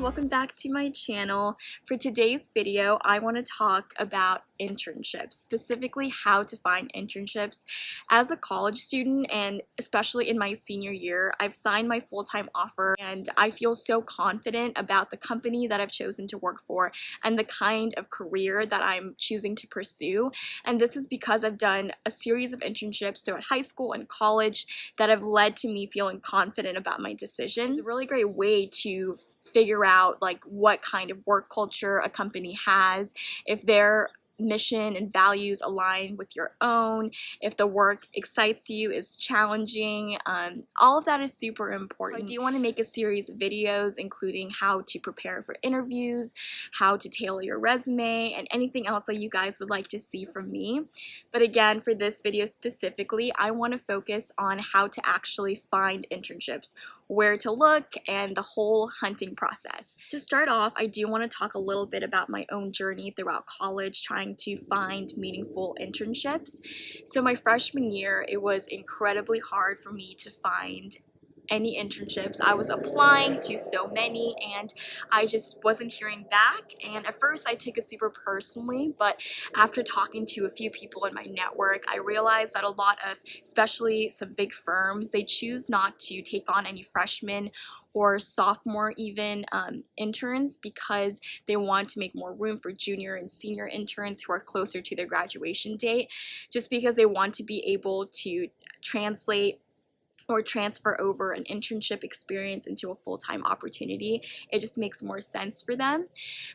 welcome back to my channel. For today's video, I want to talk about internships, specifically how to find internships. As a college student, and especially in my senior year, I've signed my full-time offer and I feel so confident about the company that I've chosen to work for and the kind of career that I'm choosing to pursue. And this is because I've done a series of internships throughout high school and college that have led to me feeling confident about my decision. It's a really great way to figure out what kind of work culture a company has, if their mission and values align with your own, if the work excites you, is challenging. All of that is super important. So I do want to make a series of videos including how to prepare for interviews, how to tailor your resume, and anything else that you guys would like to see from me. But again, for this video specifically, I want to focus on how to actually find internships, where to look, and the whole hunting process. To start off, I do want to talk a little bit about my own journey throughout college trying to find meaningful internships. So my freshman year, it was incredibly hard for me to find any internships. I was applying to so many and I just wasn't hearing back, and at first I took it super personally, but after talking to a few people in my network, I realized that a lot of, especially some big firms, they choose not to take on any freshmen or sophomore even interns because they want to make more room for junior and senior interns who are closer to their graduation date, just because they want to be able to translate or transfer over an internship experience into a full-time opportunity. It just makes more sense for them.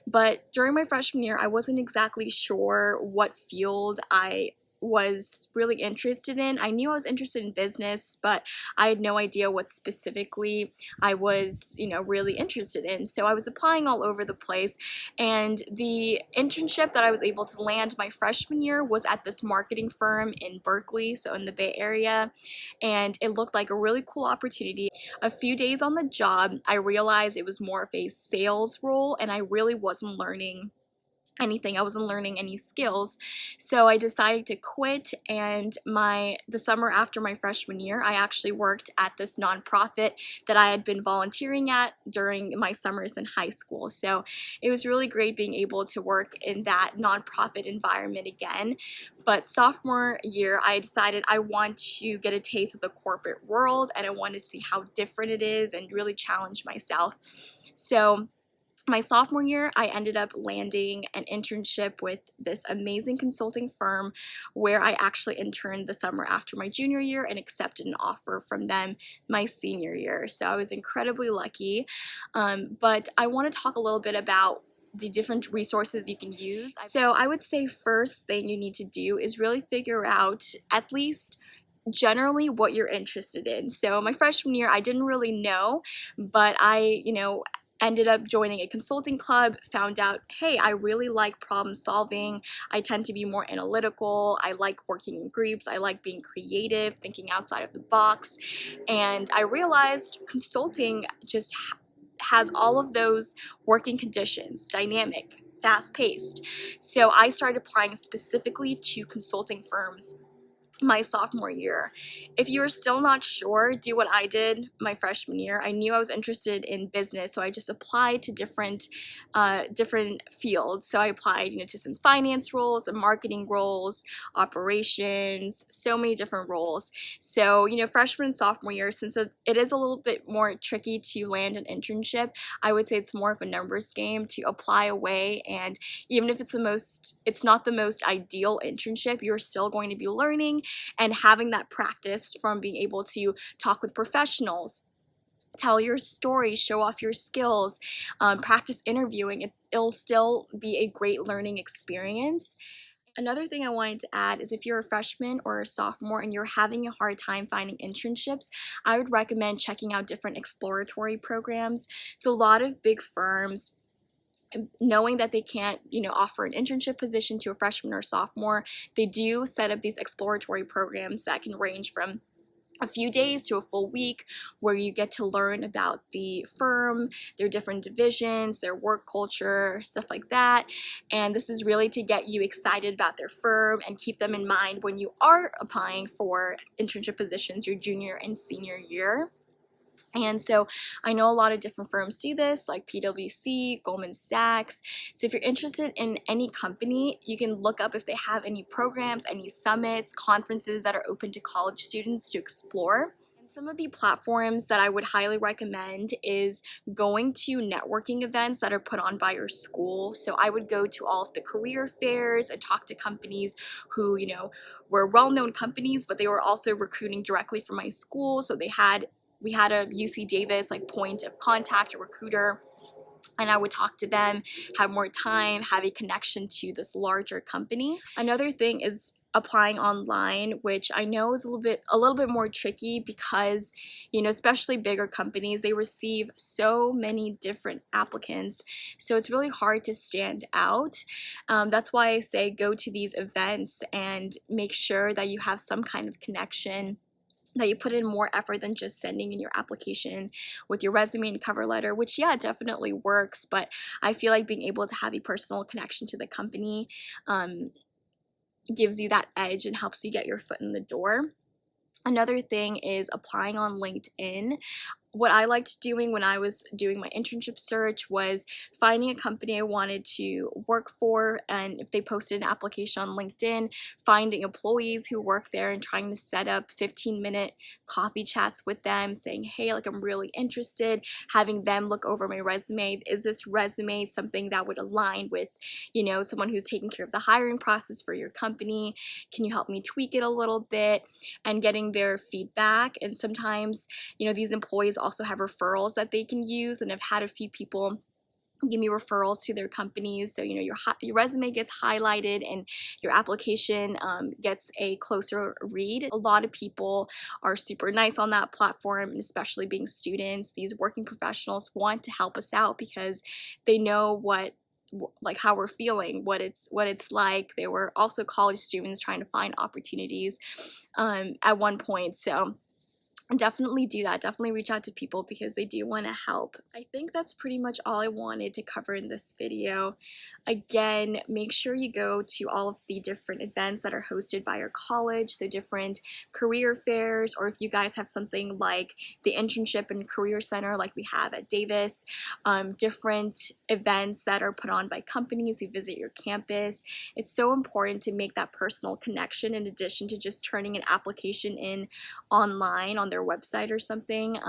But during my freshman year, I wasn't exactly sure what field I was really interested in. I knew I was interested in business, but I had no idea what specifically I was, really interested in. So I was applying all over the place, and the internship that I was able to land my freshman year was at this marketing firm in Berkeley, so in the Bay Area, and it looked like a really cool opportunity. A few days on the job, I realized it was more of a sales role, and I really wasn't learning anything. I wasn't learning any skills, so I decided to quit. And the summer after my freshman year, I actually worked at this nonprofit that I had been volunteering at during my summers in high school. So it was really great being able to work in that nonprofit environment again. But sophomore year, I decided I want to get a taste of the corporate world and I want to see how different it is and really challenge myself. So my sophomore year, I ended up landing an internship with this amazing consulting firm where I actually interned the summer after my junior year and accepted an offer from them my senior year. So I was incredibly lucky. But I want to talk a little bit about the different resources you can use. So I would say first thing you need to do is really figure out at least generally what you're interested in. So my freshman year, I didn't really know, but I, ended up joining a consulting club, found out, hey, I really like problem solving. I tend to be more analytical. I like working in groups. I like being creative, thinking outside of the box. And I realized consulting just has all of those working conditions: dynamic, fast-paced. So I started applying specifically to consulting firms my sophomore year. If you're still not sure, do what I did my freshman year. I knew I was interested in business, so I just applied to different fields. So I applied, to some finance roles, some marketing roles, operations, so many different roles. So, freshman and sophomore year, since it is a little bit more tricky to land an internship, I would say it's more of a numbers game to apply away. And even if it's not the most ideal internship, you're still going to be learning and having that practice from being able to talk with professionals, tell your story, show off your skills, practice interviewing. It'll still be a great learning experience. Another thing I wanted to add is if you're a freshman or a sophomore and you're having a hard time finding internships, I would recommend checking out different exploratory programs. So a lot of big firms, knowing that they can't, offer an internship position to a freshman or sophomore, they do set up these exploratory programs that can range from a few days to a full week, where you get to learn about the firm, their different divisions, their work culture, stuff like that. And this is really to get you excited about their firm and keep them in mind when you are applying for internship positions your junior and senior year. And so I know a lot of different firms do this, like PwC, Goldman Sachs. So if you're interested in any company, you can look up if they have any programs, any summits, conferences that are open to college students to explore. And some of the platforms that I would highly recommend is going to networking events that are put on by your school. So I would go to all of the career fairs and talk to companies who, were well-known companies, but they were also recruiting directly from my school. So we had a UC Davis like point of contact, a recruiter, and I would talk to them, have more time, have a connection to this larger company. Another thing is applying online, which I know is a little bit more tricky because, especially bigger companies, they receive so many different applicants, so it's really hard to stand out. That's why I say go to these events and make sure that you have some kind of connection, that you put in more effort than just sending in your application with your resume and cover letter, which definitely works, but I feel like being able to have a personal connection to the company gives you that edge and helps you get your foot in the door. Another thing is applying on LinkedIn. What I liked doing when I was doing my internship search was finding a company I wanted to work for, and if they posted an application on LinkedIn, finding employees who work there and trying to set up 15-minute coffee chats with them, saying, hey, like, I'm really interested, having them look over my resume. Is this resume something that would align with, someone who's taking care of the hiring process for your company? Can you help me tweak it a little bit? And getting their feedback. And sometimes, these employees also have referrals that they can use, and I've had a few people give me referrals to their companies, so your resume gets highlighted and your application gets a closer read. A lot of people are super nice on that platform, and especially being students, these working professionals want to help us out because they know how we're feeling, what it's like. They were also college students trying to find opportunities at one point, so definitely do that. Definitely reach out to people because they do want to help. I think that's pretty much all I wanted to cover in this video. Again, make sure you go to all of the different events that are hosted by your college, so different career fairs, or if you guys have something like the Internship and Career Center like we have at Davis, different events that are put on by companies who visit your campus. It's so important to make that personal connection in addition to just turning an application in online on their website or something,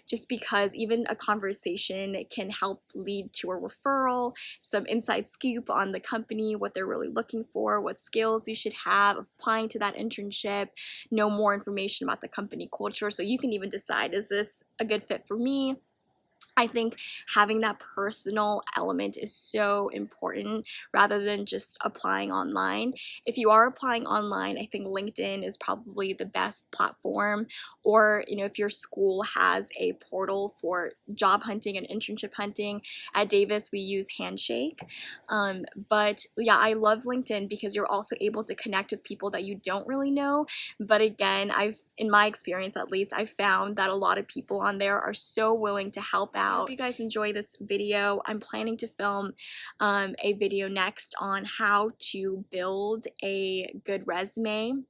just because even a conversation can help lead to a referral, some inside scoop on the company, what they're really looking for, what skills you should have applying to that internship, know more information about the company culture, so you can even decide, is this a good fit for me? I think having that personal element is so important rather than just applying online. If you are applying online, I think LinkedIn is probably the best platform, or if your school has a portal for job hunting and internship hunting. At Davis we use Handshake, but yeah, I love LinkedIn because you're also able to connect with people that you don't really know, but again, in my experience at least, I've found that a lot of people on there are so willing to help out. I hope you guys enjoy this video. I'm planning to film a video next on how to build a good resume.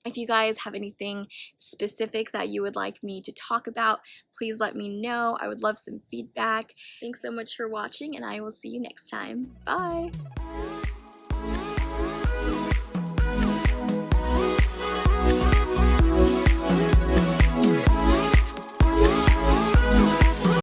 If you guys have anything specific that you would like me to talk about, please let me know. I would love some feedback. Thanks so much for watching, and I will see you next time. Bye!